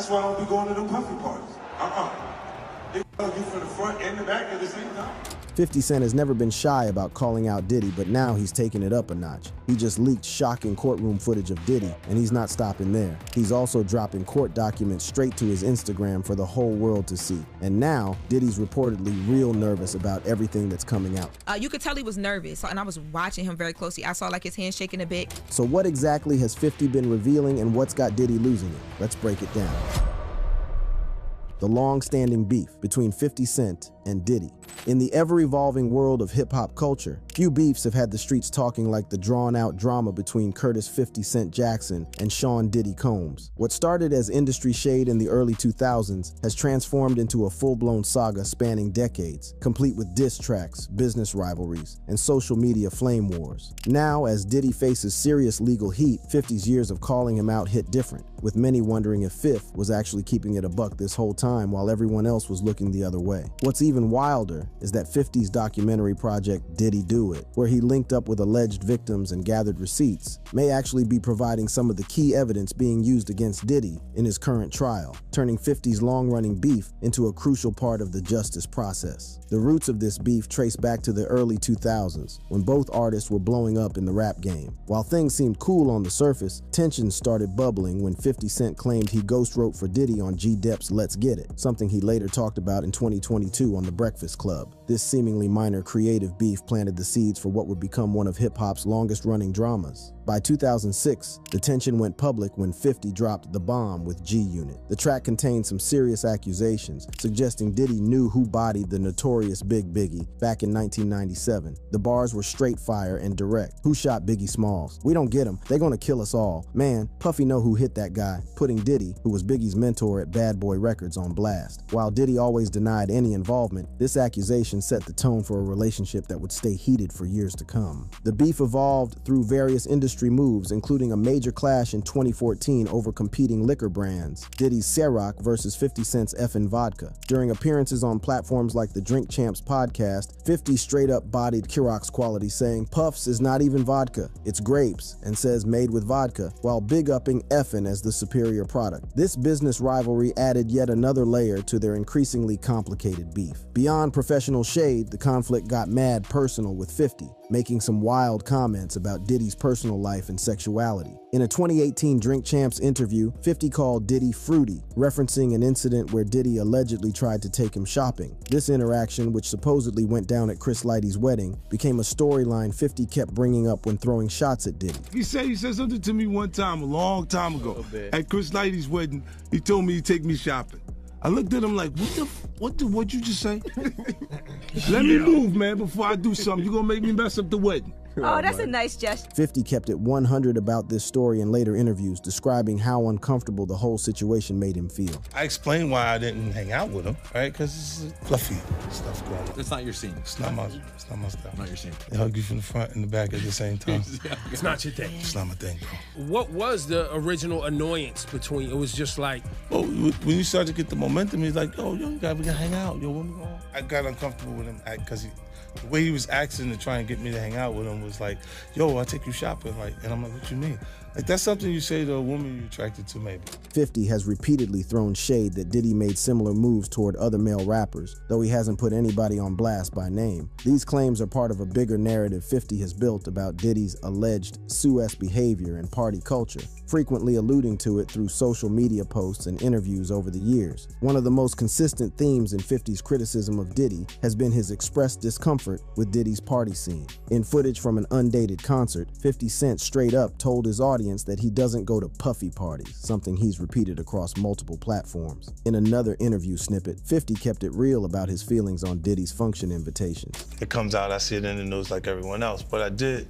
That's why I don't be going to them puffy parties. They love you from the front and the back at the same time. 50 Cent has never been shy about calling out Diddy, but now he's taking it up a notch. He just leaked shocking courtroom footage of Diddy, and he's not stopping there. He's also dropping court documents straight to his Instagram for the whole world to see. And now, Diddy's reportedly real nervous about everything that's coming out. You could tell he was nervous, and I was watching him very closely. I saw like his hand shaking a bit. So what exactly has 50 been revealing, and what's got Diddy losing it? Let's break it down. The long-standing beef between 50 Cent and Diddy. In the ever-evolving world of hip-hop culture, few beefs have had the streets talking like the drawn-out drama between Curtis 50 Cent Jackson and Sean Diddy Combs. What started as industry shade in the early 2000s has transformed into a full-blown saga spanning decades, complete with diss tracks, business rivalries, and social media flame wars. Now, as Diddy faces serious legal heat, 50's years of calling him out hit different, with many wondering if Fifth was actually keeping it a buck this whole time while everyone else was looking the other way. What's even wilder is that 50's documentary project Diddy Do It, where he linked up with alleged victims and gathered receipts, may actually be providing some of the key evidence being used against Diddy in his current trial, turning 50's long-running beef into a crucial part of the justice process. The roots of this beef trace back to the early 2000s, when both artists were blowing up in the rap game. While things seemed cool on the surface, tensions started bubbling when 50 Cent claimed he ghost wrote for Diddy on G-Dep's Let's Get It, something he later talked about in 2022 on The Breakfast Club. This seemingly minor creative beef planted the seeds for what would become one of hip-hop's longest-running dramas. By 2006, the tension went public when 50 dropped The Bomb with G-Unit. The track contained some serious accusations, suggesting Diddy knew who bodied the notorious Big Biggie back in 1997. The bars were straight fire and direct. Who shot Biggie Smalls? We don't get him. They're gonna kill us all. Man, Puffy know who hit that guy, putting Diddy, who was Biggie's mentor at Bad Boy Records, on blast. While Diddy always denied any involvement, this accusation set the tone for a relationship that would stay heated for years to come. The beef evolved through various industry moves, including a major clash in 2014 over competing liquor brands, Diddy's Ciroc versus 50 Cent's Effin' Vodka. During appearances on platforms like the Drink Champs podcast, 50 straight up bodied Ciroc's quality, saying Puffs is not even vodka, it's grapes, and says made with vodka, while big-upping Effin' as the superior product. This business rivalry added yet another layer to their increasingly complicated beef. Beyond professional shade, the conflict got mad personal with 50, making some wild comments about Diddy's personal life and sexuality. In a 2018 Drink Champs interview, 50 called Diddy fruity, referencing an incident where Diddy allegedly tried to take him shopping. This interaction, which supposedly went down at Chris Lighty's wedding, became a storyline 50 kept bringing up when throwing shots at Diddy. He said something to me one time, a long time ago, at Chris Lighty's wedding. He told me he'd take me shopping. I looked at him like, what'd you just say? Let me move, man, before I do something. You gonna make me mess up the wedding. Oh, that's a nice gesture. 50 kept it 100 about this story in later interviews, describing how uncomfortable the whole situation made him feel. I explained why I didn't hang out with him, right? Because this is fluffy stuff going on. It's not your scene. It's not my stuff. Not your scene. They hug you from the front and the back at the same time. It's not your thing. It's not my thing, bro. What was the original annoyance between? It was just like, oh, when you start to get the momentum, he's like, yo, we gotta hang out. Yo, when we going? I got uncomfortable with him because the way he was acting to try and get me to hang out with him was like, yo, I'll take you shopping. And I'm like, what you mean? Like, that's something you say to a woman you're attracted to, maybe. 50 has repeatedly thrown shade that Diddy made similar moves toward other male rappers, though he hasn't put anybody on blast by name. These claims are part of a bigger narrative 50 has built about Diddy's alleged Suez behavior and party culture, frequently alluding to it through social media posts and interviews over the years. One of the most consistent themes in 50's criticism of Diddy has been his expressed discomfort with Diddy's party scene. In footage from an undated concert, 50 Cent straight up told his audience that he doesn't go to puffy parties, something he's repeated across multiple platforms. In another interview snippet, 50 kept it real about his feelings on Diddy's function invitations. It comes out, I see it in the news like everyone else, but I did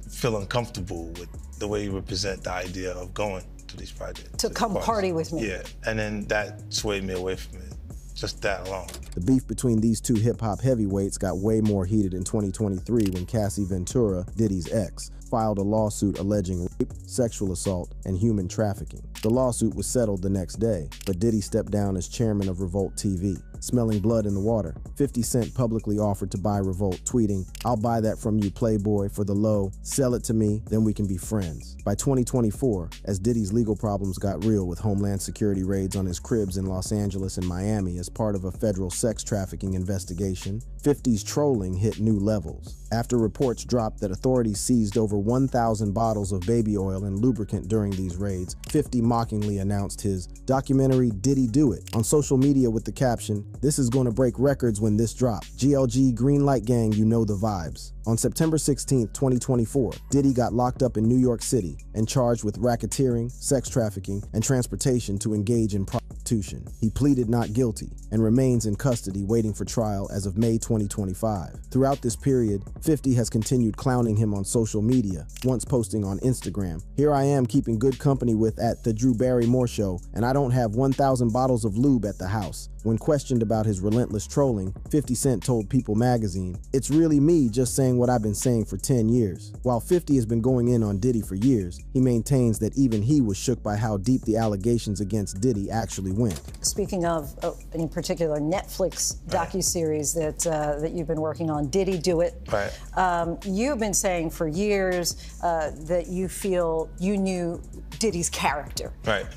feel uncomfortable with the way he would present the idea of going to these projects. To come party with me. Yeah, and then that swayed me away from it, just that alone. The beef between these two hip-hop heavyweights got way more heated in 2023 when Cassie Ventura, Diddy's ex, filed a lawsuit alleging rape, sexual assault, and human trafficking. The lawsuit was settled the next day, but Diddy stepped down as chairman of Revolt TV. Smelling blood in the water, 50 Cent publicly offered to buy Revolt, tweeting, "I'll buy that from you, Playboy, for the low. Sell it to me, then we can be friends." By 2024, as Diddy's legal problems got real with Homeland Security raids on his cribs in Los Angeles and Miami as part of a federal sex trafficking investigation, 50's trolling hit new levels. After reports dropped that authorities seized over 1,000 bottles of baby oil and lubricant during these raids, 50 mockingly announced his documentary Diddy Do It on social media with the caption, "This is gonna break records when this drop. GLG Green Light Gang, you know the vibes." On September 16, 2024, Diddy got locked up in New York City and charged with racketeering, sex trafficking, and transportation to engage in prostitution. He pleaded not guilty and remains in custody waiting for trial as of May 2025. Throughout this period, 50 has continued clowning him on social media, once posting on Instagram, "Here I am keeping good company with at the Drew Barrymore show, and I don't have 1,000 bottles of lube at the house." When questioned about his relentless trolling, 50 Cent told People magazine, "It's really me just saying what I've been saying for 10 years. While 50 has been going in on Diddy for years, he maintains that even he was shook by how deep the allegations against Diddy actually went. Speaking of, in particular, Netflix docuseries that you've been working on, Diddy Do It. Right. You've been saying for years that you feel you knew Diddy's character. Right.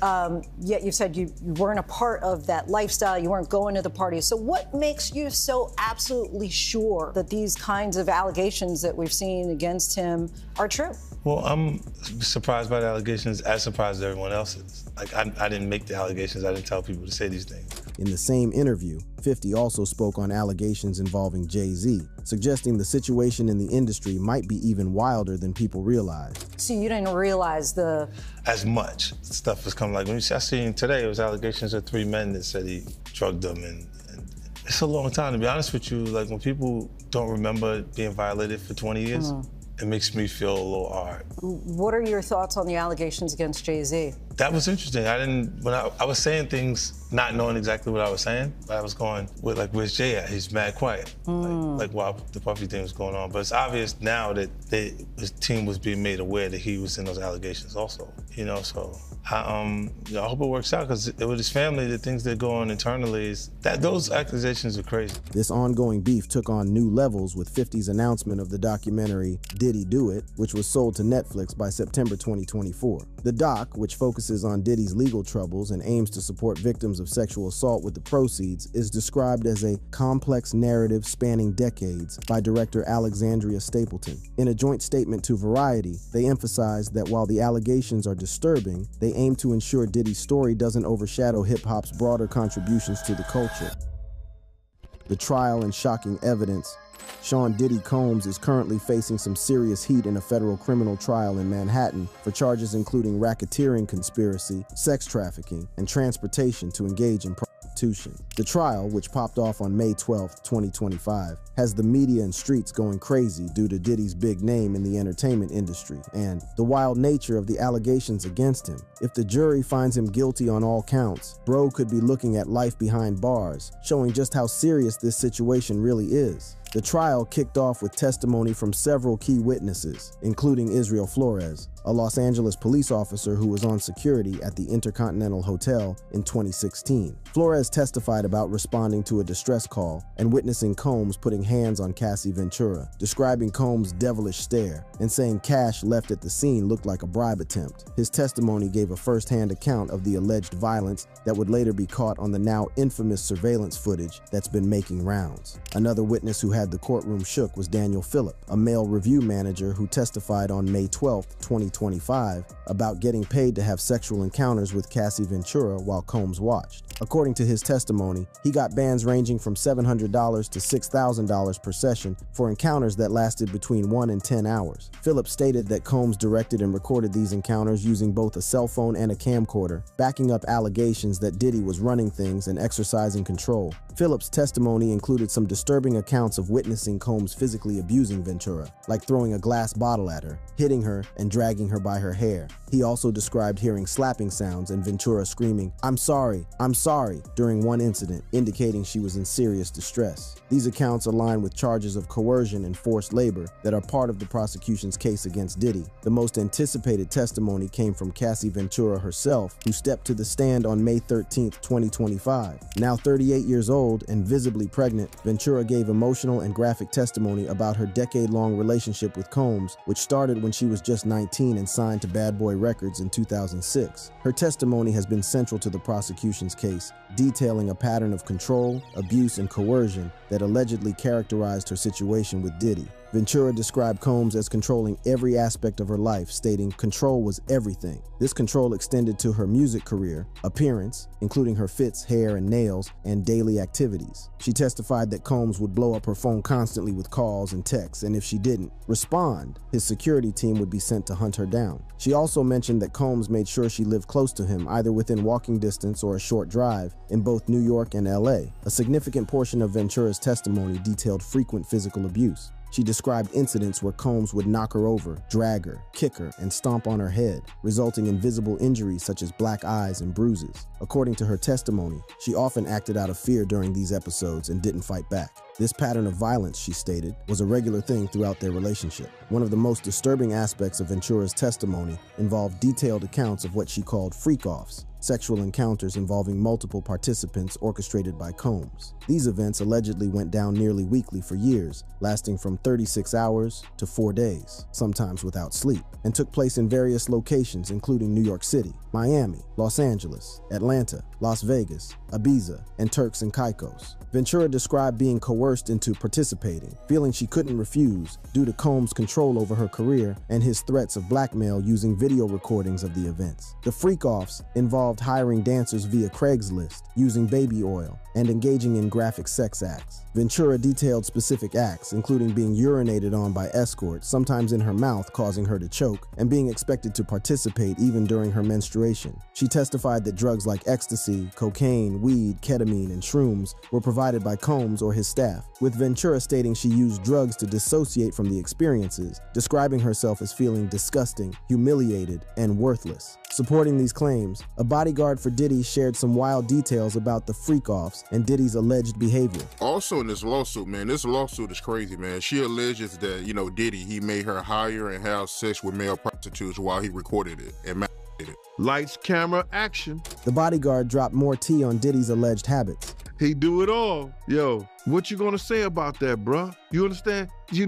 Yet you said you weren't a part of that lifestyle, you weren't going to the parties. So what makes you so absolutely sure that these kinds of allegations that we've seen against him are true? Well, I'm surprised by the allegations, as surprised as everyone else is. Like, I didn't make the allegations, I didn't tell people to say these things. In the same interview, 50 also spoke on allegations involving Jay-Z, suggesting the situation in the industry might be even wilder than people realize. So you didn't realize As much stuff was coming, like when I seen today, it was allegations of 3 men that said he drugged them, and it's a long time, to be honest with you. Like, when people don't remember being violated for 20 years, it makes me feel a little hard. What are your thoughts on the allegations against Jay-Z? That was interesting. When I was saying things, not knowing exactly what I was saying, but I was going, where's Jay at? He's mad quiet. Like while the Puffy thing was going on. But it's obvious now that his team was being made aware that he was in those allegations also, so I hope it works out, because with his family, the things that go on internally is that those accusations are crazy. This ongoing beef took on new levels with 50's announcement of the documentary Diddy Do It, which was sold to Netflix by September 2024. The doc, which focuses on Diddy's legal troubles and aims to support victims of sexual assault with the proceeds, is described as a complex narrative spanning decades by director Alexandria Stapleton. In a joint statement to Variety, they emphasized that while the allegations are disturbing, they aim to ensure Diddy's story doesn't overshadow hip-hop's broader contributions to the culture. The trial and shocking evidence. Sean Diddy Combs is currently facing some serious heat in a federal criminal trial in Manhattan for charges including racketeering conspiracy, sex trafficking, and transportation to engage in prostitution. The trial, which popped off on May 12, 2025, has the media and streets going crazy due to Diddy's big name in the entertainment industry and the wild nature of the allegations against him. If the jury finds him guilty on all counts, Bro could be looking at life behind bars, showing just how serious this situation really is. The trial kicked off with testimony from several key witnesses, including Israel Flores, a Los Angeles police officer who was on security at the Intercontinental Hotel in 2016. Flores testified about responding to a distress call and witnessing Combs putting hands on Cassie Ventura, describing Combs' devilish stare and saying cash left at the scene looked like a bribe attempt. His testimony gave a first-hand account of the alleged violence that would later be caught on the now infamous surveillance footage that's been making rounds. Another witness who had the courtroom shook was Daniel Phillip, a male review manager who testified on May 12, 2025, about getting paid to have sexual encounters with Cassie Ventura while Combs watched. According to his testimony, he got bans ranging from $700 to $6,000 per session for encounters that lasted between 1 and 10 hours. Phillips stated that Combs directed and recorded these encounters using both a cell phone and a camcorder, backing up allegations that Diddy was running things and exercising control. Phillips' testimony included some disturbing accounts of witnessing Combs physically abusing Ventura, like throwing a glass bottle at her, hitting her, and dragging her by her hair. He also described hearing slapping sounds and Ventura screaming, I'm sorry," during one incident, indicating she was in serious distress. These accounts align with charges of coercion and forced labor that are part of the prosecution's case against Diddy. The most anticipated testimony came from Cassie Ventura herself, who stepped to the stand on May 13, 2025. Now 38 years old and visibly pregnant, Ventura gave emotional and graphic testimony about her decade-long relationship with Combs, which started when she was just 19 and signed to Bad Boy Records in 2006. Her testimony has been central to the prosecution's case, detailing a pattern of control, abuse, and coercion that allegedly characterized her situation with Diddy. Ventura described Combs as controlling every aspect of her life, stating control was everything. This control extended to her music career, appearance, including her fits, hair, and nails, and daily activities. She testified that Combs would blow up her phone constantly with calls and texts, and if she didn't respond, his security team would be sent to hunt her down. She also mentioned that Combs made sure she lived close to him, either within walking distance or a short drive, in both New York and LA. A significant portion of Ventura's testimony detailed frequent physical abuse. She described incidents where Combs would knock her over, drag her, kick her, and stomp on her head, resulting in visible injuries such as black eyes and bruises. According to her testimony, she often acted out of fear during these episodes and didn't fight back. This pattern of violence, she stated, was a regular thing throughout their relationship. One of the most disturbing aspects of Ventura's testimony involved detailed accounts of what she called freak-offs, sexual encounters involving multiple participants orchestrated by Combs. These events allegedly went down nearly weekly for years, lasting from 36 hours to 4 days, sometimes without sleep, and took place in various locations including New York City, Miami, Los Angeles, Atlanta, Las Vegas, Ibiza, and Turks and Caicos. Ventura described being coerced into participating, feeling she couldn't refuse due to Combs' control over her career and his threats of blackmail using video recordings of the events. The freak-offs involved hiring dancers via Craigslist, using baby oil, and engaging in graphic sex acts. Ventura detailed specific acts, including being urinated on by escorts, sometimes in her mouth causing her to choke, and being expected to participate even during her menstruation. She testified that drugs like ecstasy, cocaine, weed, ketamine, and shrooms were provided by Combs or his staff, with Ventura stating she used drugs to dissociate from the experiences, describing herself as feeling disgusting, humiliated, and worthless. Supporting these claims, a bodyguard for Diddy shared some wild details about the freak-offs and Diddy's alleged behavior. Also in this lawsuit, man, this lawsuit is crazy, man. She alleges that, Diddy, he made her hire and have sex with male prostitutes while he recorded it and masturbated it. Lights, camera, action. The bodyguard dropped more tea on Diddy's alleged habits. He do it all. Yo, what you gonna say about that, bruh? You understand? He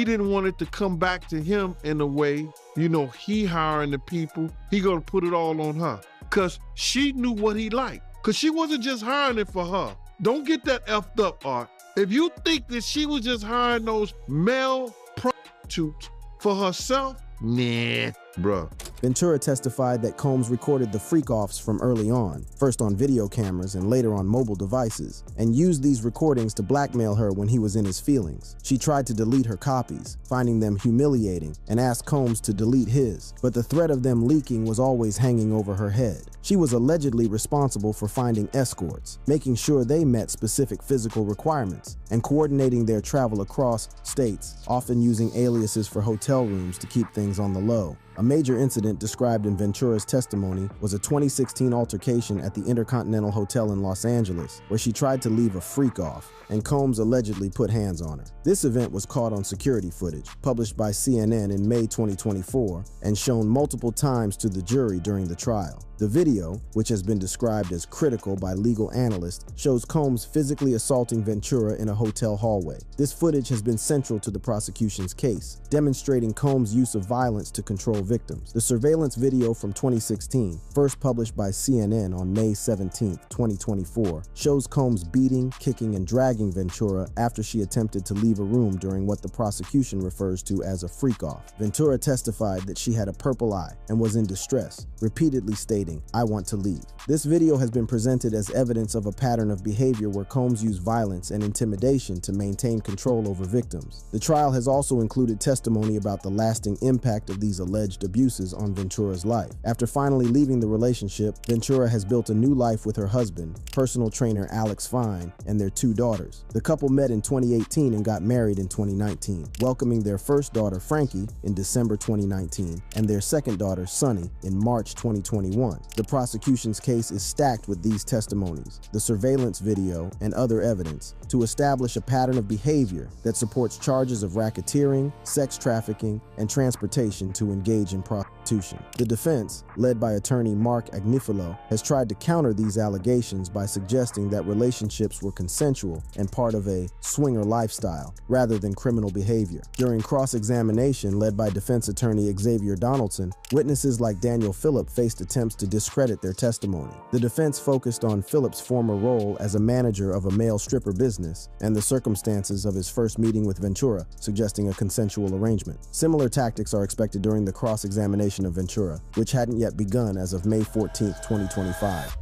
didn't want it to come back to him in a way, he hiring the people. He gonna put it all on her. Cause she knew what he liked. Cause she wasn't just hiring it for her. Don't get that effed up, Art. If you think that she was just hiring those male prostitutes for herself, nah, bruh. Ventura testified that Combs recorded the freak-offs from early on, first on video cameras and later on mobile devices, and used these recordings to blackmail her when he was in his feelings. She tried to delete her copies, finding them humiliating, and asked Combs to delete his, but the threat of them leaking was always hanging over her head. She was allegedly responsible for finding escorts, making sure they met specific physical requirements, and coordinating their travel across states, often using aliases for hotel rooms to keep things on the low. A major incident described in Ventura's testimony was a 2016 altercation at the Intercontinental Hotel in Los Angeles, where she tried to leave a freak off, and Combs allegedly put hands on her. This event was caught on security footage, published by CNN in May 2024, and shown multiple times to the jury during the trial. The video, which has been described as critical by legal analysts, shows Combs physically assaulting Ventura in a hotel hallway. This footage has been central to the prosecution's case, demonstrating Combs' use of violence to control victims. The surveillance video from 2016, first published by CNN on May 17, 2024, shows Combs beating, kicking, and dragging Ventura after she attempted to leave a room during what the prosecution refers to as a freak-off. Ventura testified that she had a purple eye and was in distress, repeatedly stating, stating, "I want to leave." This video has been presented as evidence of a pattern of behavior where Combs used violence and intimidation to maintain control over victims. The trial has also included testimony about the lasting impact of these alleged abuses on Ventura's life. After finally leaving the relationship, Ventura has built a new life with her husband, personal trainer Alex Fine, and their 2 daughters. The couple met in 2018 and got married in 2019, welcoming their first daughter, Frankie, in December 2019, and their second daughter, Sunny, in March 2021. The prosecution's case is stacked with these testimonies, the surveillance video, and other evidence to establish a pattern of behavior that supports charges of racketeering, sex trafficking, and transportation to engage in prostitution. The defense, led by attorney Mark Agnifilo, has tried to counter these allegations by suggesting that relationships were consensual and part of a swinger lifestyle, rather than criminal behavior. During cross-examination led by defense attorney Xavier Donaldson, witnesses like Daniel Phillip faced attempts to discredit their testimony. The defense focused on Phillip's former role as a manager of a male stripper business and the circumstances of his first meeting with Ventura, suggesting a consensual arrangement. Similar tactics are expected during the cross-examination of Ventura, which hadn't yet begun as of May 14, 2025.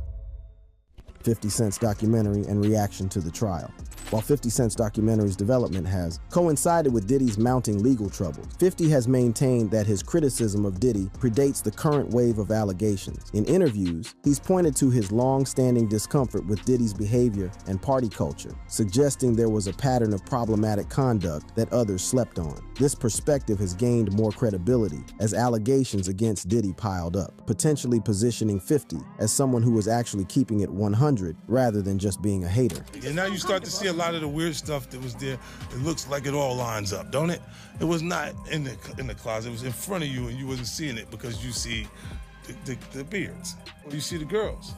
50 Cent's documentary and reaction to the trial. While 50 Cent's documentary's development has coincided with Diddy's mounting legal troubles, 50 has maintained that his criticism of Diddy predates the current wave of allegations. In interviews, he's pointed to his long-standing discomfort with Diddy's behavior and party culture, suggesting there was a pattern of problematic conduct that others slept on. This perspective has gained more credibility as allegations against Diddy piled up, potentially positioning 50 as someone who was actually keeping it 100 rather than just being a hater. And now you start to see a lot of the weird stuff that was there. It looks like it all lines up, don't it? It was not in the closet. It was in front of you, and you wasn't seeing it because you see the beards, or you see the girls.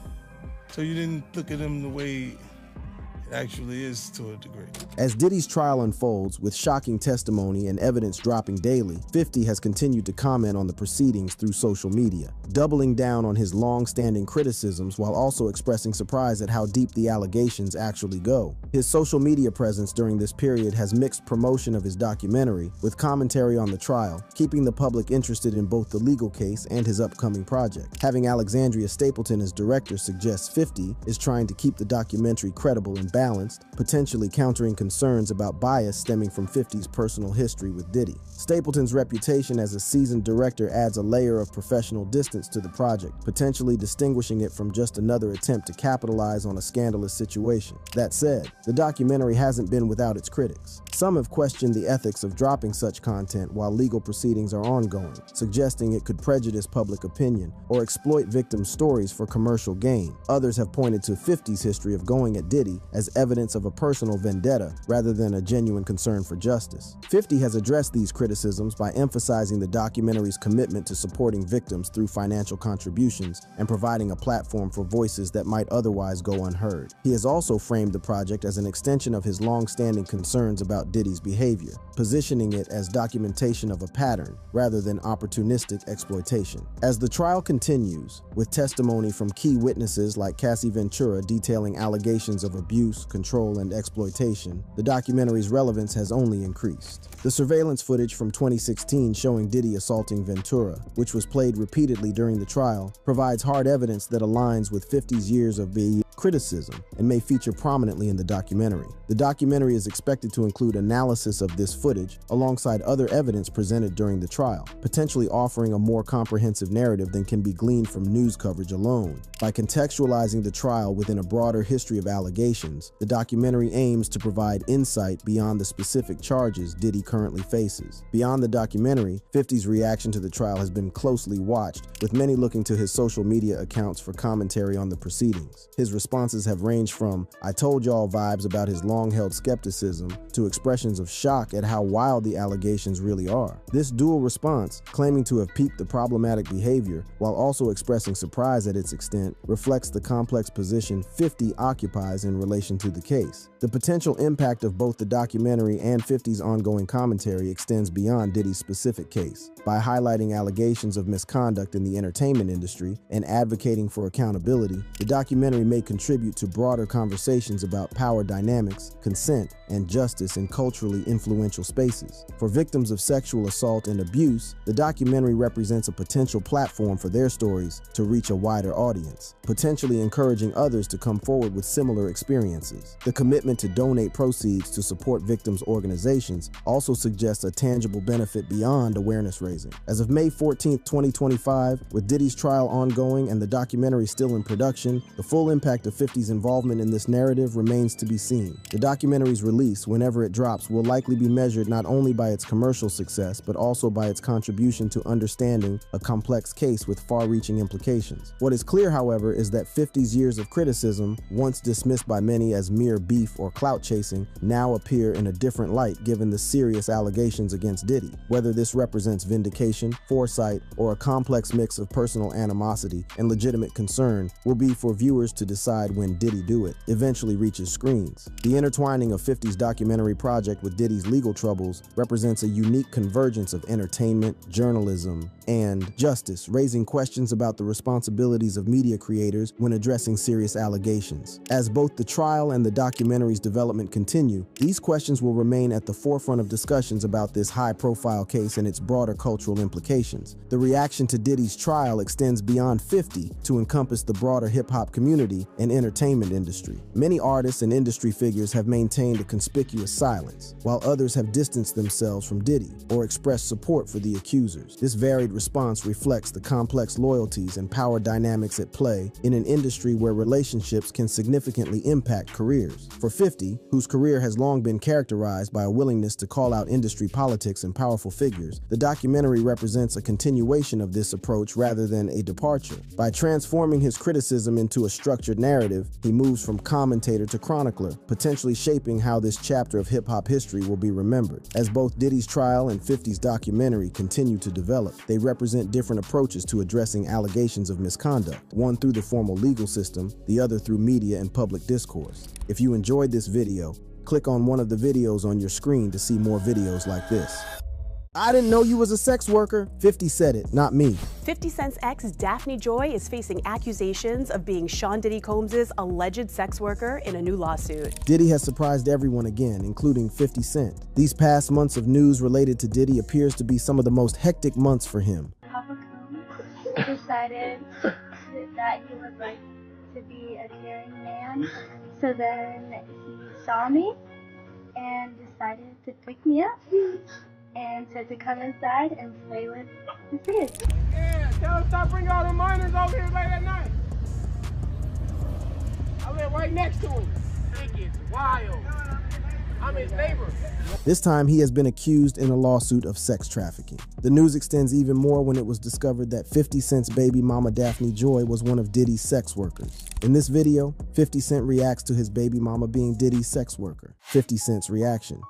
So you didn't look at them the way it actually is to a degree. As Diddy's trial unfolds, with shocking testimony and evidence dropping daily, 50 has continued to comment on the proceedings through social media, doubling down on his long-standing criticisms while also expressing surprise at how deep the allegations actually go. His social media presence during this period has mixed promotion of his documentary with commentary on the trial, keeping the public interested in both the legal case and his upcoming project. Having Alexandria Stapleton as director suggests 50 is trying to keep the documentary credible and balanced, potentially countering concerns about bias stemming from 50's personal history with Diddy. Stapleton's reputation as a seasoned director adds a layer of professional distance to the project, potentially distinguishing it from just another attempt to capitalize on a scandalous situation. That said, the documentary hasn't been without its critics. Some have questioned the ethics of dropping such content while legal proceedings are ongoing, suggesting it could prejudice public opinion or exploit victims' stories for commercial gain. Others have pointed to 50's history of going at Diddy as evidence of a personal vendetta rather than a genuine concern for justice. 50 has addressed these criticisms by emphasizing the documentary's commitment to supporting victims through financial contributions and providing a platform for voices that might otherwise go unheard. He has also framed the project as an extension of his long-standing concerns about Diddy's behavior, positioning it as documentation of a pattern rather than opportunistic exploitation. As the trial continues, with testimony from key witnesses like Cassie Ventura detailing allegations of abuse, control, and exploitation, the documentary's relevance has only increased. The surveillance footage from 2016 showing Diddy assaulting Ventura, which was played repeatedly during the trial, provides hard evidence that aligns with 50's years of criticism and may feature prominently in the documentary. The documentary is expected to include analysis of this footage alongside other evidence presented during the trial, potentially offering a more comprehensive narrative than can be gleaned from news coverage alone. By contextualizing the trial within a broader history of allegations, the documentary aims to provide insight beyond the specific charges Diddy currently faces. Beyond the documentary, 50's reaction to the trial has been closely watched, with many looking to his social media accounts for commentary on the proceedings. His responses have ranged from "I told y'all" vibes about his long-held skepticism to expressions of shock at how wild the allegations really are. This dual response, claiming to have peaked the problematic behavior while also expressing surprise at its extent, reflects the complex position 50 occupies in relation to the case. The potential impact of both the documentary and 50's ongoing commentary extends beyond Diddy's specific case. By highlighting allegations of misconduct in the entertainment industry and advocating for accountability, the documentary may contribute contribute to broader conversations about power dynamics, consent, and justice in culturally influential spaces. For victims of sexual assault and abuse, the documentary represents a potential platform for their stories to reach a wider audience, potentially encouraging others to come forward with similar experiences. The commitment to donate proceeds to support victims' organizations also suggests a tangible benefit beyond awareness raising. As of May 14, 2025, with Diddy's trial ongoing and the documentary still in production, the full impact of 50's involvement in this narrative remains to be seen. The documentary's release, whenever it drops, will likely be measured not only by its commercial success, but also by its contribution to understanding a complex case with far-reaching implications. What is clear, however, is that 50's years of criticism, once dismissed by many as mere beef or clout chasing, now appear in a different light given the serious allegations against Diddy. Whether this represents vindication, foresight, or a complex mix of personal animosity and legitimate concern will be for viewers to decide when Diddy Do It eventually reaches screens. The intertwining of 50's documentary project with Diddy's legal troubles represents a unique convergence of entertainment, journalism, and justice, raising questions about the responsibilities of media creators when addressing serious allegations. As both the trial and the documentary's development continue, these questions will remain at the forefront of discussions about this high-profile case and its broader cultural implications. The reaction to Diddy's trial extends beyond 50 to encompass the broader hip-hop community and entertainment industry. Many artists and industry figures have maintained a conspicuous silence, while others have distanced themselves from Diddy or expressed support for the accusers. This varied response reflects the complex loyalties and power dynamics at play in an industry where relationships can significantly impact careers. For 50, whose career has long been characterized by a willingness to call out industry politics and powerful figures, the documentary represents a continuation of this approach rather than a departure. By transforming his criticism into a structured narrative, he moves from commentator to chronicler, potentially shaping how this chapter of hip-hop history will be remembered. As both Diddy's trial and 50's documentary continue to develop, they represent different approaches to addressing allegations of misconduct, one through the formal legal system, the other through media and public discourse. If you enjoyed this video, click on one of the videos on your screen to see more videos like this. I didn't know you was a sex worker. 50 said it, not me. 50 Cent's ex, Daphne Joy, is facing accusations of being Sean Diddy Combs' alleged sex worker in a new lawsuit. Diddy has surprised everyone again, including 50 Cent. These past months of news related to Diddy appears to be some of the most hectic months for him. Papa Combs decided that he would like to be a caring man, so then he saw me and decided to pick me up and said to come inside and play with his kids. Yeah, tell him stop bringing all the minors over here late at night. I live right next to him. Think it's wild. I'm his neighbor. This time, he has been accused in a lawsuit of sex trafficking. The news extends even more when it was discovered that 50 Cent's baby mama Daphne Joy was one of Diddy's sex workers. In this video, 50 Cent reacts to his baby mama being Diddy's sex worker. 50 Cent's reaction.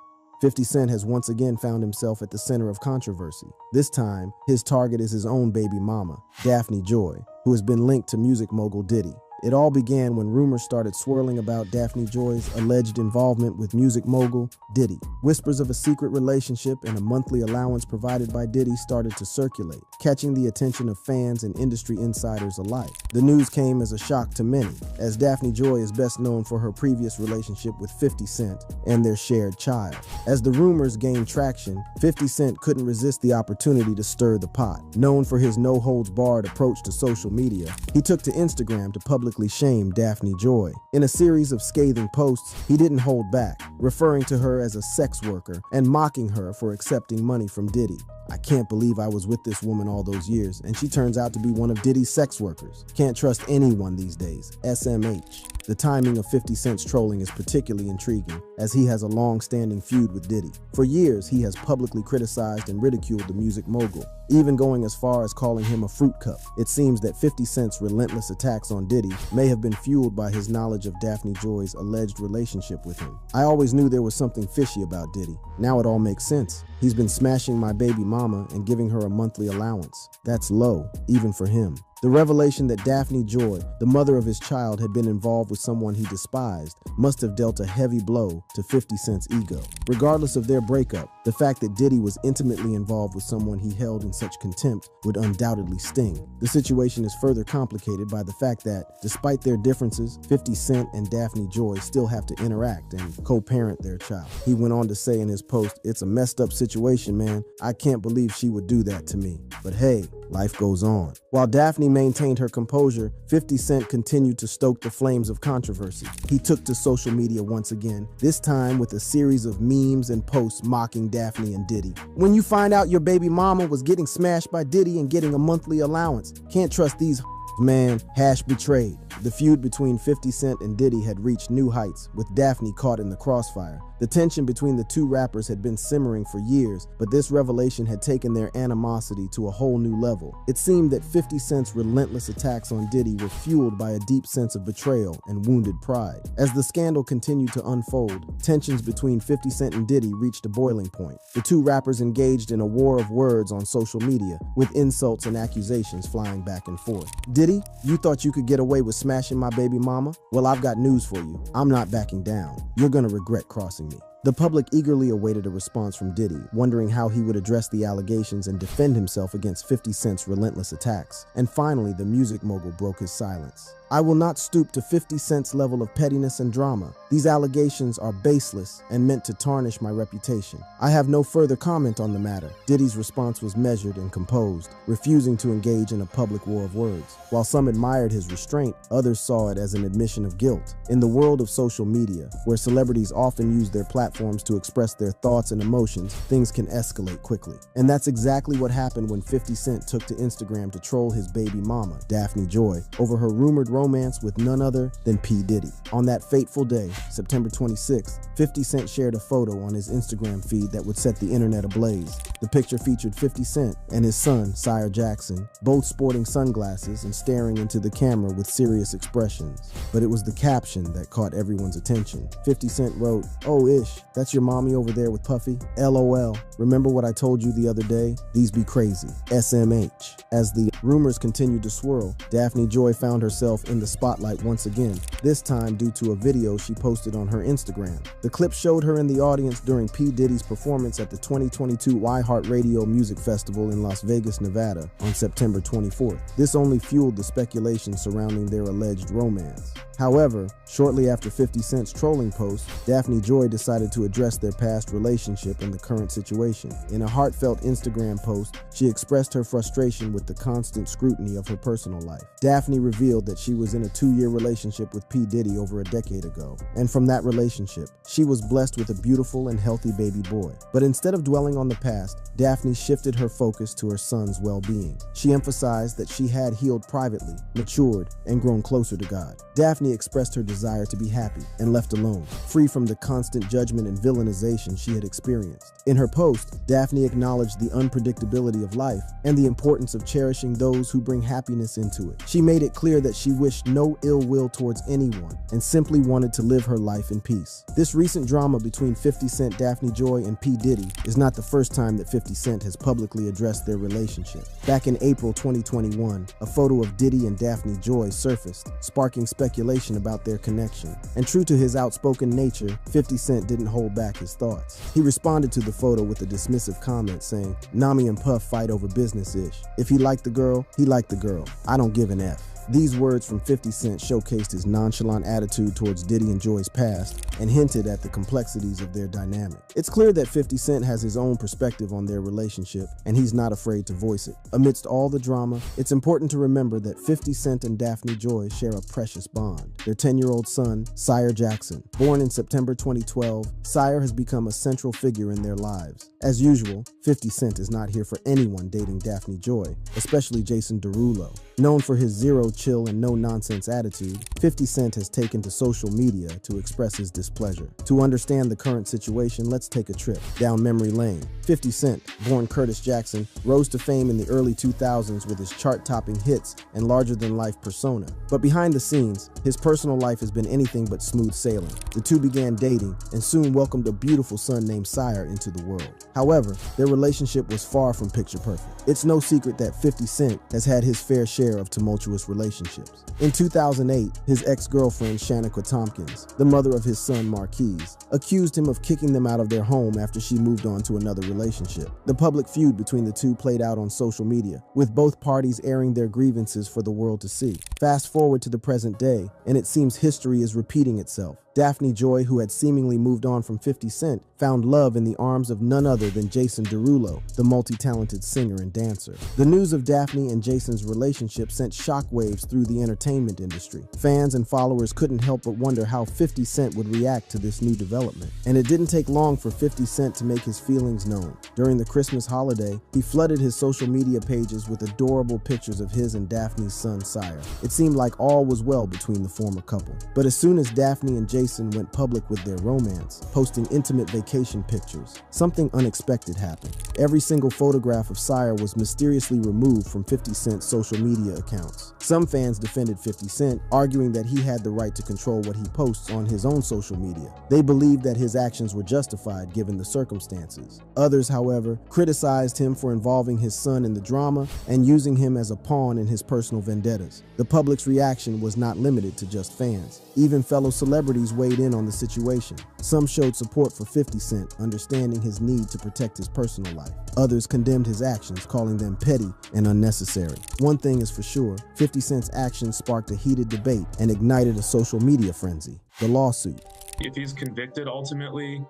50 Cent has once again found himself at the center of controversy. This time, his target is his own baby mama, Daphne Joy, who has been linked to music mogul Diddy. It all began when rumors started swirling about Daphne Joy's alleged involvement with music mogul Diddy. Whispers of a secret relationship and a monthly allowance provided by Diddy started to circulate, catching the attention of fans and industry insiders alike. The news came as a shock to many, as Daphne Joy is best known for her previous relationship with 50 Cent and their shared child. As the rumors gained traction, 50 Cent couldn't resist the opportunity to stir the pot. Known for his no-holds-barred approach to social media, he took to Instagram to publicly shame Daphne Joy. In a series of scathing posts, he didn't hold back, referring to her as a sex worker and mocking her for accepting money from Diddy. I can't believe I was with this woman all those years, and she turns out to be one of Diddy's sex workers. Can't trust anyone these days. SMH. The timing of 50 Cent's trolling is particularly intriguing, as he has a long-standing feud with Diddy. For years, he has publicly criticized and ridiculed the music mogul, even going as far as calling him a fruit cup. It seems that 50 Cent's relentless attacks on Diddy may have been fueled by his knowledge of Daphne Joy's alleged relationship with him. I always knew there was something fishy about Diddy. Now it all makes sense. He's been smashing my baby mama and giving her a monthly allowance. That's low, even for him. The revelation that Daphne Joy, the mother of his child, had been involved with someone he despised must have dealt a heavy blow to 50 Cent's ego. Regardless of their breakup, the fact that Diddy was intimately involved with someone he held in such contempt would undoubtedly sting. The situation is further complicated by the fact that, despite their differences, 50 Cent and Daphne Joy still have to interact and co-parent their child. He went on to say in his post, "It's a messed up situation, man. I can't believe she would do that to me. But hey, life goes on." While Daphne maintained her composure, 50 Cent continued to stoke the flames of controversy. He took to social media once again, this time with a series of memes and posts mocking Daphne and Diddy. "When you find out your baby mama was getting smashed by Diddy and getting a monthly allowance, can't trust these man, #betrayed. The feud between 50 Cent and Diddy had reached new heights, with Daphne caught in the crossfire. The tension between the two rappers had been simmering for years, but this revelation had taken their animosity to a whole new level. It seemed that 50 Cent's relentless attacks on Diddy were fueled by a deep sense of betrayal and wounded pride. As the scandal continued to unfold, tensions between 50 Cent and Diddy reached a boiling point. The two rappers engaged in a war of words on social media, with insults and accusations flying back and forth. "Diddy, you thought you could get away with smashing my baby mama? Well, I've got news for you. I'm not backing down. You're gonna regret crossing me." The public eagerly awaited a response from Diddy, wondering how he would address the allegations and defend himself against 50 Cent's relentless attacks. And finally, the music mogul broke his silence. "I will not stoop to 50 Cent's level of pettiness and drama. These allegations are baseless and meant to tarnish my reputation. I have no further comment on the matter." Diddy's response was measured and composed, refusing to engage in a public war of words. While some admired his restraint, others saw it as an admission of guilt. In the world of social media, where celebrities often use their platforms to express their thoughts and emotions, things can escalate quickly. And that's exactly what happened when 50 Cent took to Instagram to troll his baby mama, Daphne Joy, over her rumored romance with none other than P. Diddy. On that fateful day, September 26th, 50 Cent shared a photo on his Instagram feed that would set the internet ablaze. The picture featured 50 Cent and his son, Sire Jackson, both sporting sunglasses and staring into the camera with serious expressions. But it was the caption that caught everyone's attention. 50 Cent wrote, "Oh Ish, that's your mommy over there with Puffy? LOL. Remember what I told you the other day? These be crazy. SMH." As the rumors continued to swirl, Daphne Joy found herself in the spotlight once again, this time due to a video she posted on her Instagram. The clip showed her in the audience during P. Diddy's performance at the 2022 iHeartRadio Music Festival in Las Vegas, Nevada on September 24th. This only fueled the speculation surrounding their alleged romance. However, shortly after 50 Cent's trolling post, Daphne Joy decided to address their past relationship and the current situation. In a heartfelt Instagram post, she expressed her frustration with the constant scrutiny of her personal life. Daphne revealed that she was in a 2-year relationship with P. Diddy over a decade ago, and from that relationship, she was blessed with a beautiful and healthy baby boy. But instead of dwelling on the past, Daphne shifted her focus to her son's well-being. She emphasized that she had healed privately, matured, and grown closer to God. Daphne expressed her desire to be happy and left alone, free from the constant judgment and villainization she had experienced. In her post, Daphne acknowledged the unpredictability of life and the importance of cherishing those who bring happiness into it. She made it clear that she wished no ill will towards anyone and simply wanted to live her life in peace. This recent drama between 50 Cent, Daphne Joy, and P. Diddy is not the first time that 50 Cent has publicly addressed their relationship. Back in April 2021, a photo of Diddy and Daphne Joy surfaced, sparking speculation about their connection. And true to his outspoken nature, 50 Cent didn't hold back his thoughts. He responded to the photo with a dismissive comment saying, "Nami and Puff fight over business-ish. If he liked the girl, he liked the girl. I don't give an F." These words from 50 Cent showcased his nonchalant attitude towards Diddy and Joy's past and hinted at the complexities of their dynamic. It's clear that 50 Cent has his own perspective on their relationship, and he's not afraid to voice it. Amidst all the drama, it's important to remember that 50 Cent and Daphne Joy share a precious bond. Their 10-year-old son, Sire Jackson. Born in September 2012, Sire has become a central figure in their lives. As usual, 50 Cent is not here for anyone dating Daphne Joy, especially Jason Derulo. Known for his zero chill and no-nonsense attitude, 50 Cent has taken to social media to express his displeasure displeasure. To understand the current situation, let's take a trip down memory lane. 50 Cent, born Curtis Jackson, rose to fame in the early 2000s with his chart-topping hits and larger-than-life persona. But behind the scenes, his personal life has been anything but smooth sailing. The two began dating and soon welcomed a beautiful son named Sire into the world. However, their relationship was far from picture perfect. It's no secret that 50 Cent has had his fair share of tumultuous relationships. In 2008, his ex-girlfriend Shanika Tompkins, the mother of his son Marquise, accused him of kicking them out of their home after she moved on to another relationship. The public feud between the two played out on social media, with both parties airing their grievances for the world to see. Fast forward to the present day, and it seems history is repeating itself. Daphne Joy, who had seemingly moved on from 50 Cent, found love in the arms of none other than Jason Derulo, the multi-talented singer and dancer. The news of Daphne and Jason's relationship sent shockwaves through the entertainment industry. Fans and followers couldn't help but wonder how 50 Cent would react to this new development. And it didn't take long for 50 Cent to make his feelings known. During the Christmas holiday, he flooded his social media pages with adorable pictures of his and Daphne's son, Sire. It seemed like all was well between the former couple. But as soon as Daphne and Jason went public with their romance, posting intimate vacation pictures, something unexpected happened. Every single photograph of Sire was mysteriously removed from 50 Cent's social media accounts. Some fans defended 50 Cent, arguing that he had the right to control what he posts on his own social media. They believed that his actions were justified given the circumstances. Others, however, criticized him for involving his son in the drama and using him as a pawn in his personal vendettas. The public's reaction was not limited to just fans. Even fellow celebrities weighed in on the situation. Some showed support for 50 Cent, understanding his need to protect his personal life. Others condemned his actions, calling them petty and unnecessary. One thing is for sure, 50 Cent's actions sparked a heated debate and ignited a social media frenzy: the lawsuit. If he's convicted, ultimately,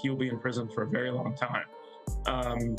he'll be in prison for a very long time.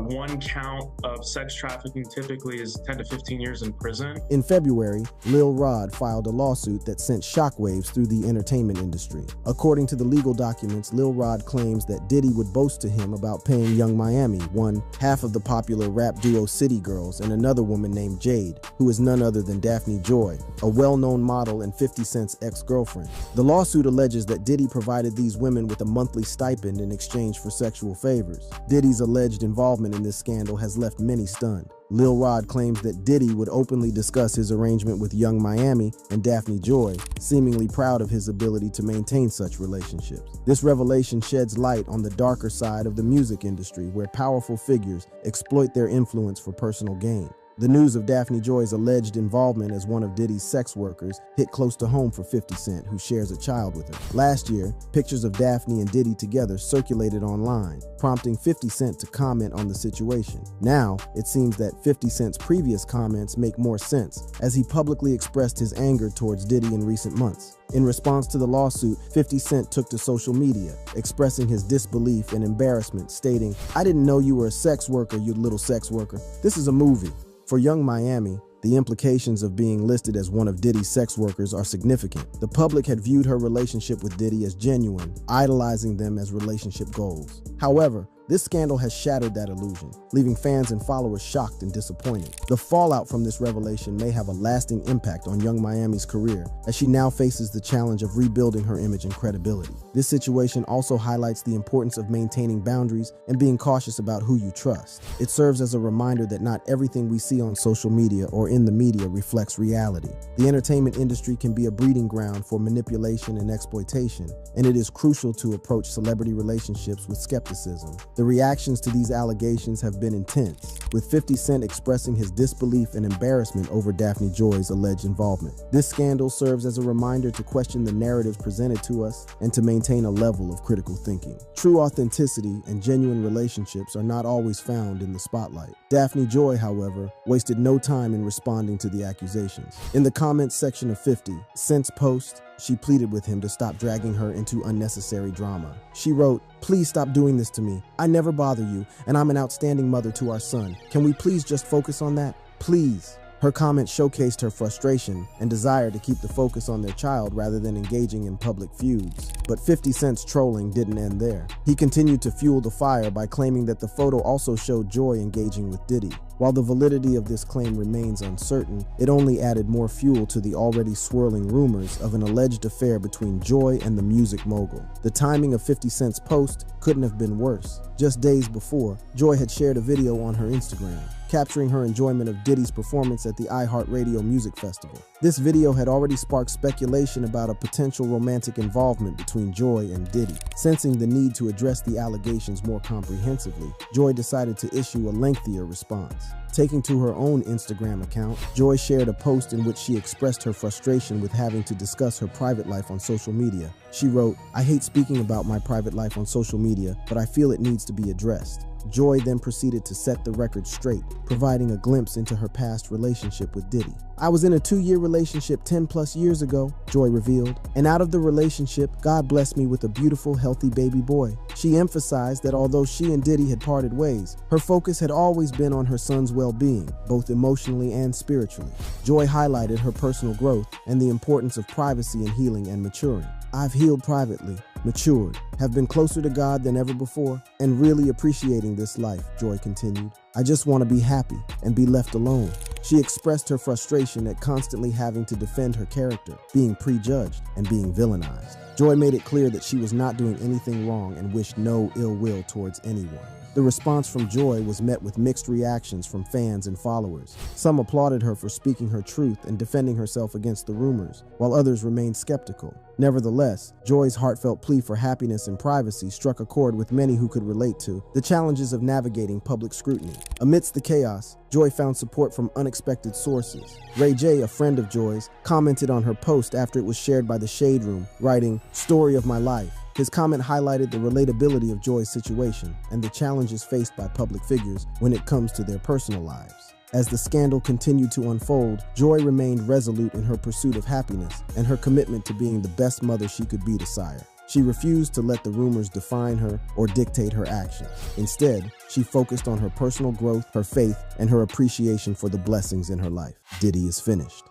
One count of sex trafficking typically is 10 to 15 years in prison. In February, Lil Rod filed a lawsuit that sent shockwaves through the entertainment industry. According to the legal documents, Lil Rod claims that Diddy would boast to him about paying Young Miami, one half of the popular rap duo City Girls, and another woman named Jade, who is none other than Daphne Joy, a well-known model and 50 Cent's ex-girlfriend. The lawsuit alleges that Diddy provided these women with a monthly stipend in exchange for sexual favors. Diddy's alleged involvement in this scandal has left many stunned. Lil Rod claims that Diddy would openly discuss his arrangement with Young Miami and Daphne Joy, seemingly proud of his ability to maintain such relationships. This revelation sheds light on the darker side of the music industry, where powerful figures exploit their influence for personal gain. The news of Daphne Joy's alleged involvement as one of Diddy's sex workers hit close to home for 50 Cent, who shares a child with her. Last year, pictures of Daphne and Diddy together circulated online, prompting 50 Cent to comment on the situation. Now, it seems that 50 Cent's previous comments make more sense, as he publicly expressed his anger towards Diddy in recent months. In response to the lawsuit, 50 Cent took to social media, expressing his disbelief and embarrassment, stating, "I didn't know you were a sex worker, you little sex worker. This is a movie." For Young Miami, the implications of being listed as one of Diddy's sex workers are significant. The public had viewed her relationship with Diddy as genuine, idolizing them as relationship goals. However, this scandal has shattered that illusion, leaving fans and followers shocked and disappointed. The fallout from this revelation may have a lasting impact on Young Miami's career, as she now faces the challenge of rebuilding her image and credibility. This situation also highlights the importance of maintaining boundaries and being cautious about who you trust. It serves as a reminder that not everything we see on social media or in the media reflects reality. The entertainment industry can be a breeding ground for manipulation and exploitation, and it is crucial to approach celebrity relationships with skepticism. The reactions to these allegations have been intense, with 50 Cent expressing his disbelief and embarrassment over Daphne Joy's alleged involvement. This scandal serves as a reminder to question the narratives presented to us and to maintain a level of critical thinking. True authenticity and genuine relationships are not always found in the spotlight. Daphne Joy, however, wasted no time in responding to the accusations. In the comments section of 50 Cent's post, she pleaded with him to stop dragging her into unnecessary drama. She wrote, "Please stop doing this to me. I never bother you, and I'm an outstanding mother to our son. Can we please just focus on that? Please." Her comment showcased her frustration and desire to keep the focus on their child rather than engaging in public feuds. But 50 Cent's trolling didn't end there. He continued to fuel the fire by claiming that the photo also showed Joy engaging with Diddy. While the validity of this claim remains uncertain, it only added more fuel to the already swirling rumors of an alleged affair between Joy and the music mogul. The timing of 50 Cent's post couldn't have been worse. Just days before, Joy had shared a video on her Instagram, capturing her enjoyment of Diddy's performance at the iHeartRadio Music Festival. This video had already sparked speculation about a potential romantic involvement between Joy and Diddy. Sensing the need to address the allegations more comprehensively, Joy decided to issue a lengthier response. Taking to her own Instagram account, Joy shared a post in which she expressed her frustration with having to discuss her private life on social media. She wrote, "I hate speaking about my private life on social media, but I feel it needs to be addressed." Joy then proceeded to set the record straight, providing a glimpse into her past relationship with Diddy. "I was in a 2-year relationship 10 plus years ago," Joy revealed, "and out of the relationship, God blessed me with a beautiful, healthy baby boy." She emphasized that although she and Diddy had parted ways, her focus had always been on her son's well-being, both emotionally and spiritually. Joy highlighted her personal growth and the importance of privacy in healing and maturing. "I've healed privately, matured, have been closer to God than ever before, and really appreciating this life," Joy continued. "I just want to be happy and be left alone." She expressed her frustration at constantly having to defend her character, being prejudged, and being villainized. Joy made it clear that she was not doing anything wrong and wished no ill will towards anyone. The response from Joy was met with mixed reactions from fans and followers. Some applauded her for speaking her truth and defending herself against the rumors, while others remained skeptical. Nevertheless, Joy's heartfelt plea for happiness and privacy struck a chord with many who could relate to the challenges of navigating public scrutiny. Amidst the chaos, Joy found support from unexpected sources. Ray J, a friend of Joy's, commented on her post after it was shared by the Shade Room, writing, "Story of my life." His comment highlighted the relatability of Joy's situation and the challenges faced by public figures when it comes to their personal lives. As the scandal continued to unfold, Joy remained resolute in her pursuit of happiness and her commitment to being the best mother she could be to Sire. She refused to let the rumors define her or dictate her actions. Instead, she focused on her personal growth, her faith, and her appreciation for the blessings in her life. Diddy is finished.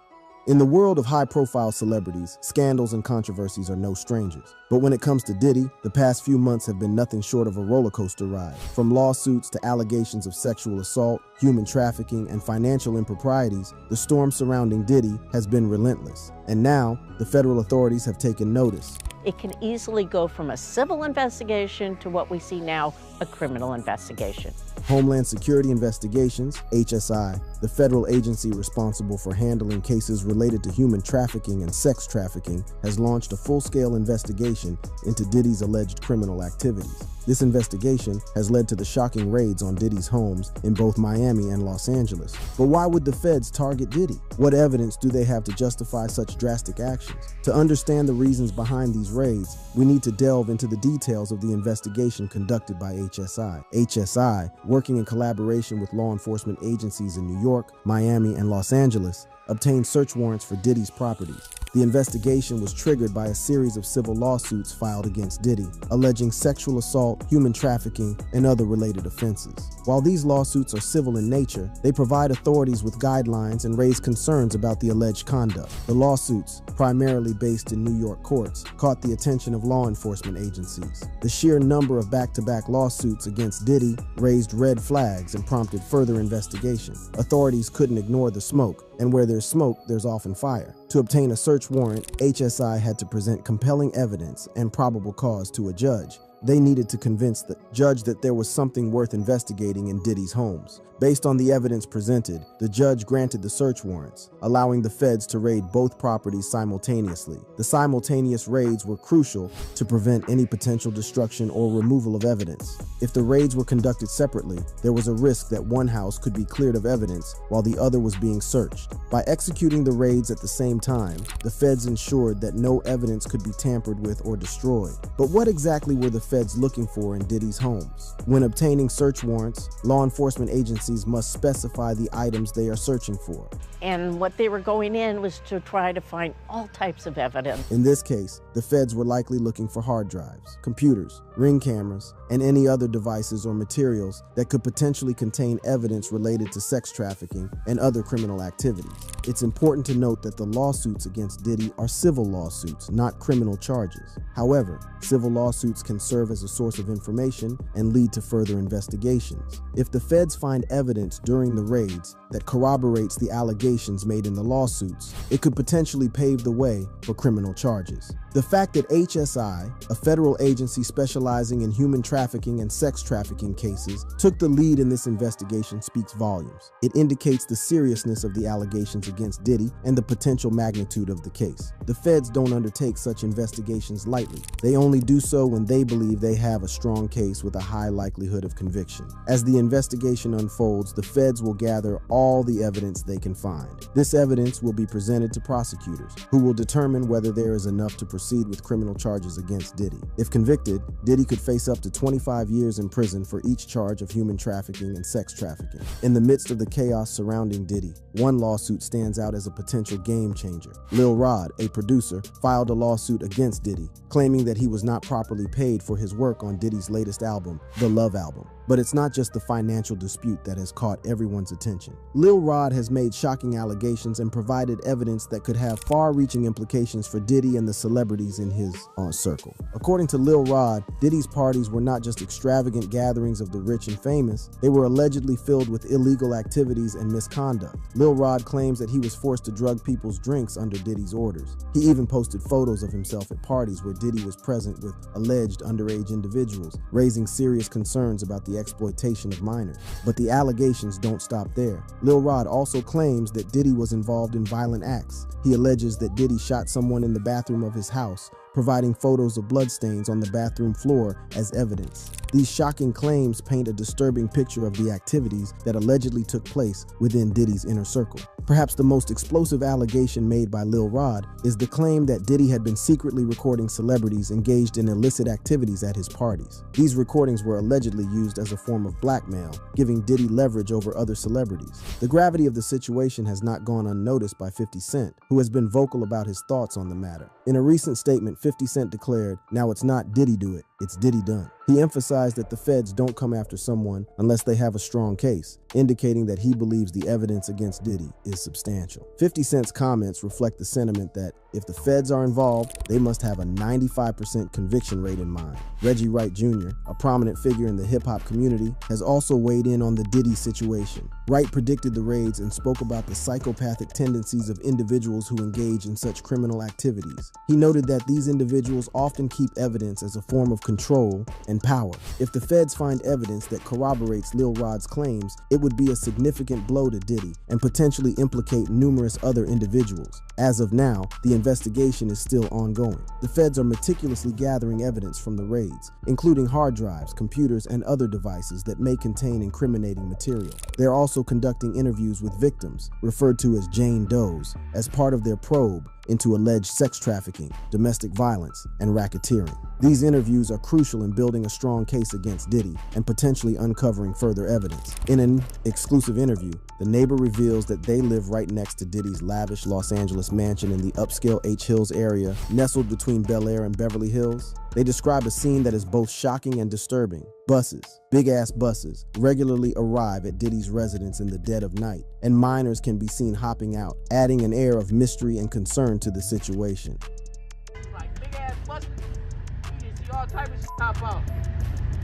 In the world of high-profile celebrities, scandals and controversies are no strangers. But when it comes to Diddy, the past few months have been nothing short of a roller coaster ride. From lawsuits to allegations of sexual assault, human trafficking, and financial improprieties, the storm surrounding Diddy has been relentless. And now, the federal authorities have taken notice. It can easily go from a civil investigation to what we see now, a criminal investigation. Homeland Security Investigations, HSI, the federal agency responsible for handling cases related to human trafficking and sex trafficking, has launched a full-scale investigation into Diddy's alleged criminal activities. This investigation has led to the shocking raids on Diddy's homes in both Miami and Los Angeles. But why would the feds target Diddy? What evidence do they have to justify such drastic actions? To understand the reasons behind these raids, we need to delve into the details of the investigation conducted by HSI. HSI, working in collaboration with law enforcement agencies in New York, Miami, and Los Angeles, obtained search warrants for Diddy's properties. The investigation was triggered by a series of civil lawsuits filed against Diddy, alleging sexual assault, human trafficking, and other related offenses. While these lawsuits are civil in nature, they provide authorities with guidelines and raise concerns about the alleged conduct. The lawsuits, primarily based in New York courts, caught the attention of law enforcement agencies. The sheer number of back-to-back lawsuits against Diddy raised red flags and prompted further investigation. Authorities couldn't ignore the smoke, and where there's smoke, there's often fire. To obtain a search warrant, HSI had to present compelling evidence and probable cause to a judge. They needed to convince the judge that there was something worth investigating in Diddy's homes. Based on the evidence presented, the judge granted the search warrants, allowing the feds to raid both properties simultaneously. The simultaneous raids were crucial to prevent any potential destruction or removal of evidence. If the raids were conducted separately, there was a risk that one house could be cleared of evidence while the other was being searched. By executing the raids at the same time, the feds ensured that no evidence could be tampered with or destroyed. But what exactly were the feds looking for in Diddy's homes? When obtaining search warrants, law enforcement agencies must specify the items they are searching for. And what they were going in was to try to find all types of evidence. In this case, the feds were likely looking for hard drives, computers, ring cameras, and any other devices or materials that could potentially contain evidence related to sex trafficking and other criminal activities. It's important to note that the lawsuits against Diddy are civil lawsuits, not criminal charges. However, civil lawsuits can serve serve as a source of information and lead to further investigations. If the feds find evidence during the raids that corroborates the allegations made in the lawsuits, it could potentially pave the way for criminal charges. The fact that HSI, a federal agency specializing in human trafficking and sex trafficking cases, took the lead in this investigation speaks volumes. It indicates the seriousness of the allegations against Diddy and the potential magnitude of the case. The feds don't undertake such investigations lightly. They only do so when they believe they have a strong case with a high likelihood of conviction. As the investigation unfolds, the feds will gather all the evidence they can find. This evidence will be presented to prosecutors, who will determine whether there is enough to proceed with criminal charges against Diddy. If convicted, Diddy could face up to 25 years in prison for each charge of human trafficking and sex trafficking. In the midst of the chaos surrounding Diddy, one lawsuit stands out as a potential game changer. Lil Rod, a producer, filed a lawsuit against Diddy, claiming that he was not properly paid for his work on Diddy's latest album, The Love Album. But it's not just the financial dispute that has caught everyone's attention. Lil Rod has made shocking allegations and provided evidence that could have far-reaching implications for Diddy and the celebrities in his circle. According to Lil Rod, Diddy's parties were not just extravagant gatherings of the rich and famous, they were allegedly filled with illegal activities and misconduct. Lil Rod claims that he was forced to drug people's drinks under Diddy's orders. He even posted photos of himself at parties where Diddy was present with alleged underage individuals, raising serious concerns about the exploitation of minors. But the allegations don't stop there. Lil Rod also claims that Diddy was involved in violent acts. He alleges that Diddy shot someone in the bathroom of his house, providing photos of bloodstains on the bathroom floor as evidence. These shocking claims paint a disturbing picture of the activities that allegedly took place within Diddy's inner circle. Perhaps the most explosive allegation made by Lil Rod is the claim that Diddy had been secretly recording celebrities engaged in illicit activities at his parties. These recordings were allegedly used as a form of blackmail, giving Diddy leverage over other celebrities. The gravity of the situation has not gone unnoticed by 50 Cent, who has been vocal about his thoughts on the matter. In a recent statement, 50 Cent declared, "Now it's not Diddy do it, it's Diddy done." He emphasized that the feds don't come after someone unless they have a strong case, indicating that he believes the evidence against Diddy is substantial. 50 Cent's comments reflect the sentiment that if the feds are involved, they must have a 95% conviction rate in mind. Reggie Wright Jr., a prominent figure in the hip-hop community, has also weighed in on the Diddy situation. Wright predicted the raids and spoke about the psychopathic tendencies of individuals who engage in such criminal activities. He noted that these individuals often keep evidence as a form of control and power. If the feds find evidence that corroborates Lil Rod's claims, it would be a significant blow to Diddy and potentially implicate numerous other individuals. As of now, the investigation is still ongoing. The feds are meticulously gathering evidence from the raids, including hard drives, computers, and other devices that may contain incriminating material. They're also conducting interviews with victims, referred to as Jane Does, as part of their probe into alleged sex trafficking, domestic violence, and racketeering. These interviews are crucial in building a strong case against Diddy and potentially uncovering further evidence. In an exclusive interview, the neighbor reveals that they live right next to Diddy's lavish Los Angeles mansion in the upscale H Hills area, nestled between Bel Air and Beverly Hills. They describe a scene that is both shocking and disturbing. Buses, big-ass buses, regularly arrive at Diddy's residence in the dead of night, and minors can be seen hopping out, adding an air of mystery and concern to the situation. Like big-ass buses, you see all type of shit pop out.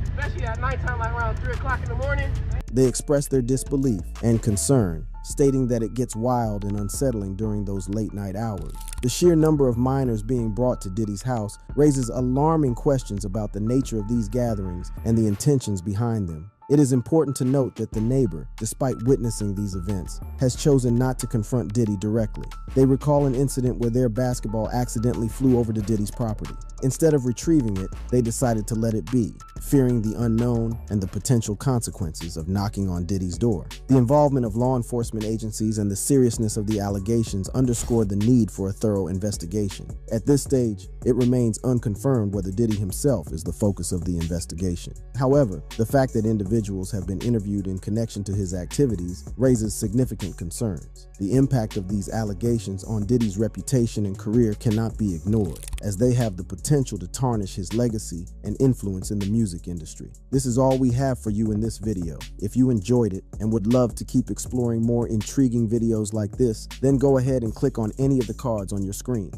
Especially at nighttime, like around 3 o'clock in the morning. They express their disbelief and concern, stating that it gets wild and unsettling during those late-night hours. The sheer number of minors being brought to Diddy's house raises alarming questions about the nature of these gatherings and the intentions behind them. It is important to note that the neighbor, despite witnessing these events, has chosen not to confront Diddy directly. They recall an incident where their basketball accidentally flew over to Diddy's property. Instead of retrieving it, they decided to let it be, fearing the unknown and the potential consequences of knocking on Diddy's door. The involvement of law enforcement agencies and the seriousness of the allegations underscored the need for a thorough investigation. At this stage, it remains unconfirmed whether Diddy himself is the focus of the investigation. However, the fact that individuals have been interviewed in connection to his activities raises significant concerns. The impact of these allegations on Diddy's reputation and career cannot be ignored, as they have the potential to tarnish his legacy and influence in the music industry. This is all we have for you in this video. If you enjoyed it and would love to keep exploring more intriguing videos like this, then go ahead and click on any of the cards on your screen.